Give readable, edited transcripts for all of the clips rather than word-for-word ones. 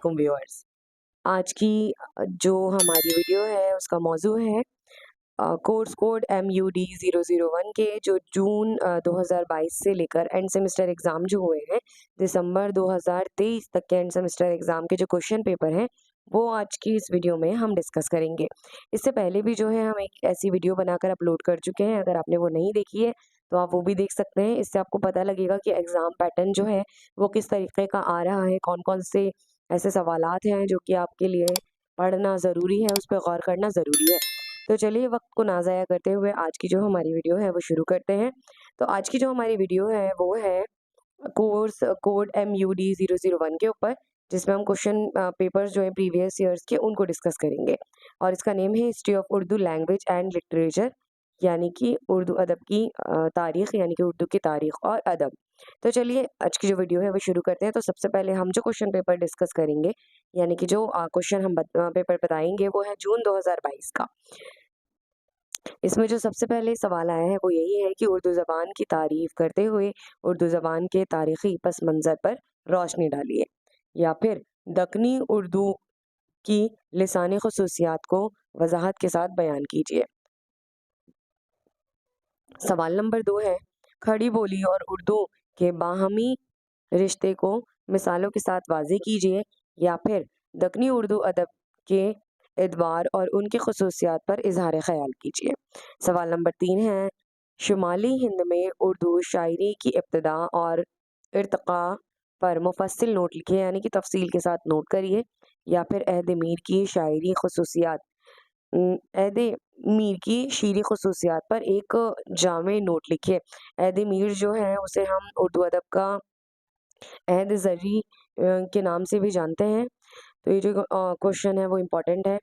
علیکم ویورز۔ آج کی جو ہماری ویڈیو ہے اس کا موضوع ہے کورس کوڈ MUD 001 کے جو جون 2022 سے لے کر اینڈ سیمسٹر ایگزام جو ہوئے ہیں دسمبر 2023 تک کے اینڈ سیمسٹر ایگزام کے جو کوشچن پیپر ہیں وہ آج کی اس ویڈیو میں ہم ڈسکس کریں گے۔ اس سے پہلے بھی جو ہے ہم ایک ایسی ویڈیو بنا کر اپلوڈ کر چکے ہیں، اگر آپ نے وہ نہیں دیکھی ہے تو آپ وہ بھی دیکھ سکتے ہیں۔ اس سے آپ کو پتہ لگے گا کہ ایگزام پیٹرن جو ہے وہ کس طریقے کا آ رہا ہے، کون کون سے ایسے سوالات ہیں جو کہ آپ کے لیے پڑھنا ضروری ہے، اس پہ غور کرنا ضروری ہے۔ تو چلیے وقت کو نہ ضائع کرتے ہوئے آج کی جو ہماری ویڈیو ہے وہ شروع کرتے ہیں۔ تو آج کی جو ہماری ویڈیو ہے وہ ہے کورس کوڈ MUD 001 کے اوپر، جس میں ہم کوشچن پیپرز جو ہیں پریویس ایئرس کے ان کو ڈسکس کریں گے، اور اس کا نیم ہے history of Urdu language and literature, یعنی کہ اردو ادب کی تاریخ، یعنی کہ اردو کی تاریخ اور ادب۔ تو چلیے آج کی جو ویڈیو ہے وہ شروع کرتے ہیں۔ تو سب سے پہلے ہم جو کوشچن پیپر ڈسکس کریں گے، یعنی کہ جو کوشچن ہم پیپر بتائیں گے وہ ہے جون 2022 کا۔ اس میں جو سب سے پہلے سوال آیا ہے وہ یہی ہے کہ اردو زبان کی تعریف کرتے ہوئے اردو زبان کے تاریخی پس منظر پر روشنی ڈالیے، یا پھر دکنی اردو کی لسانی خصوصیات کو وضاحت کے ساتھ بیان کیجیے۔ سوال نمبر 2 ہے کھڑی بولی اور اردو کے باہمی رشتے کو مثالوں کے ساتھ واضح کیجیے، یا پھر دکنی اردو ادب کے ادوار اور ان کی خصوصیات پر اظہار خیال کیجیے۔ سوال نمبر 3 ہے شمالی ہند میں اردو شاعری کی ابتدا اور ارتقاء پر مفصل نوٹ لکھیے، یعنی کہ تفصیل کے ساتھ نوٹ کریے، یا پھر عہد میر کی شاعری خصوصیات عہد میر کی شعری خصوصیات پر ایک جامع نوٹ لکھیے۔ عہد میر جو ہے اسے ہم اردو ادب کا عہد زری کے نام سے بھی جانتے ہیں۔ تو یہ جو کوشچن ہے وہ امپورٹنٹ ہے۔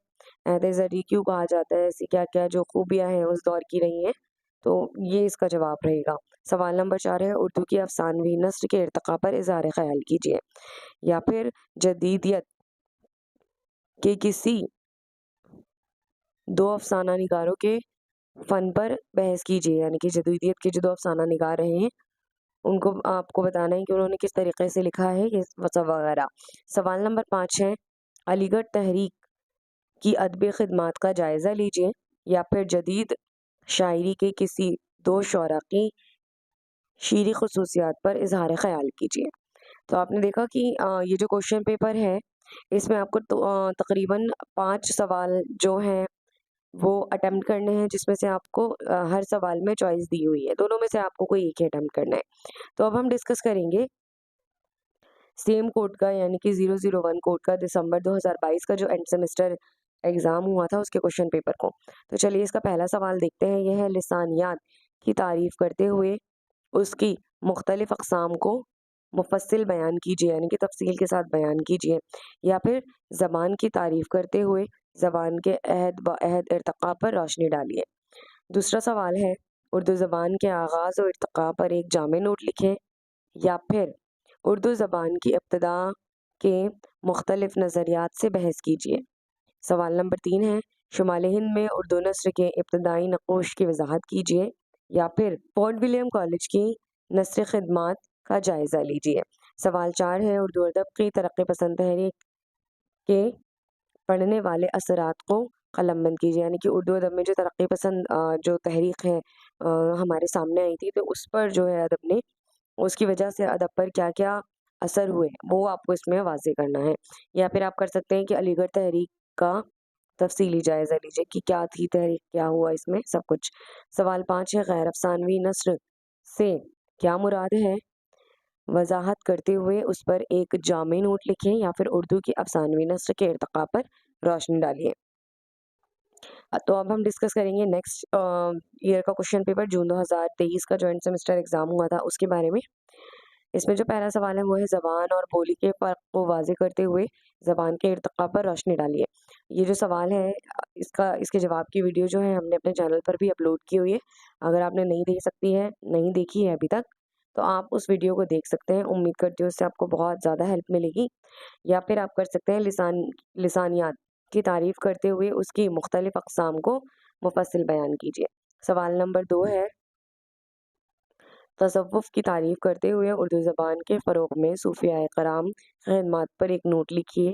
عہد زری کیوں کہا جاتا ہے، ایسی کیا کیا جو خوبیاں ہیں اس دور کی رہی ہیں، تو یہ اس کا جواب رہے گا۔ سوال نمبر 4 ہے اردو کی افسانوی نثر کے ارتقاء پر اظہار خیال کیجیے، یا پھر جدیدیت کے کسی دو افسانہ نگاروں کے فن پر بحث کیجیے، یعنی کہ جدیدیت کے جو دو افسانہ نگار رہے ہیں ان کو آپ کو بتانا ہے کہ انہوں نے کس طریقے سے لکھا ہے، یہ وغیرہ۔ سوال نمبر 5 ہے علی گڑھ تحریک کی ادبی خدمات کا جائزہ لیجیے، یا پھر جدید شاعری کے کسی دو شعراء کی شعری خصوصیات پر اظہار خیال کیجیے۔ تو آپ نے دیکھا کہ یہ جو کوشچن پیپر ہے اس میں آپ کو تقریباً 5 سوال جو ہیں وہ اٹیمپٹ کرنے ہیں، جس میں سے آپ کو ہر سوال میں چوائس دی ہوئی ہے، دونوں میں سے آپ کو کوئی ایک ہی اٹیمپٹ کرنا ہے۔ تو اب ہم ڈسکس کریں گے سیم کوڈ کا، یعنی کہ 001 کوڈ کا دسمبر 2022 کا جو اینڈ سیمسٹر ایگزام ہوا تھا اس کے کوشچن پیپر کو۔ تو چلیے اس کا پہلا سوال دیکھتے ہیں۔ یہ ہے لسانیات کی تعریف کرتے ہوئے اس کی مختلف اقسام کو مفصل بیان کیجیے، یعنی کہ تفصیل کے ساتھ بیان کیجیے، یا پھر زبان کی تعریف کرتے ہوئے زبان کے عہد و عہد ارتقاء پر روشنی ڈالیے۔ دوسرا سوال ہے اردو زبان کے آغاز و ارتقاء پر ایک جامع نوٹ لکھیں، یا پھر اردو زبان کی ابتدا کے مختلف نظریات سے بحث کیجیے۔ سوال نمبر 3 ہے شمال ہند میں اردو نثر کے ابتدائی نقوش کی وضاحت کیجیے، یا پھر فورٹ ولیم کالج کی نثر خدمات کا جائزہ لیجیے۔ سوال 4 ہے اردو ادب کی ترقی پسند تحریک کے پڑھنے والے اثرات کو قلم بند کیجیے، یعنی کہ اردو ادب میں جو ترقی پسند جو تحریک ہے ہمارے سامنے آئی تھی، تو اس پر جو ہے ادب نے اس کی وجہ سے ادب پر کیا کیا اثر ہوئے وہ آپ کو اس میں واضح کرنا ہے، یا پھر آپ کر سکتے ہیں کہ علی گڑھ تحریک کا تفصیلی جائزہ لیجیے کہ کیا تھی تحریک، کیا ہوا اس میں سب کچھ۔ سوال 5 ہے غیر افسانوی نثر سے کیا مراد ہے، وضاحت کرتے ہوئے اس پر ایک جامع نوٹ لکھیں، یا پھر اردو کی افسانوی نثر کے ارتقاء پر روشنی ڈالیے۔ تو اب ہم ڈسکس کریں گے نیکسٹ ایئر کا کوشچن پیپر جون 2023 کا جو اینڈ سیمسٹر ایگزام ہوا تھا اس کے بارے میں۔ اس میں جو پہلا سوال ہے وہ ہے زبان اور بولی کے فرق کو واضح کرتے ہوئے زبان کے ارتقاء پر روشنی ڈالیے۔ یہ جو سوال ہے اس کے جواب کی ویڈیو جو ہے ہم نے اپنے چینل پر بھی اپلوڈ کی ہوئی ہے، اگر آپ نے نہیں دیکھی ہے ابھی تک تو آپ اس ویڈیو کو دیکھ سکتے ہیں۔ امید کرتی ہوں اس سے آپ کو بہت زیادہ ہیلپ ملے گی۔ یا پھر آپ کر سکتے ہیں لسانیات کی تعریف کرتے ہوئے اس کی مختلف اقسام کو مفصل بیان کیجیے۔ سوال نمبر 2 ہے تصوف کی تعریف کرتے ہوئے اردو زبان کے فروغ میں صوفیاء کرام خدمات پر ایک نوٹ لکھیے۔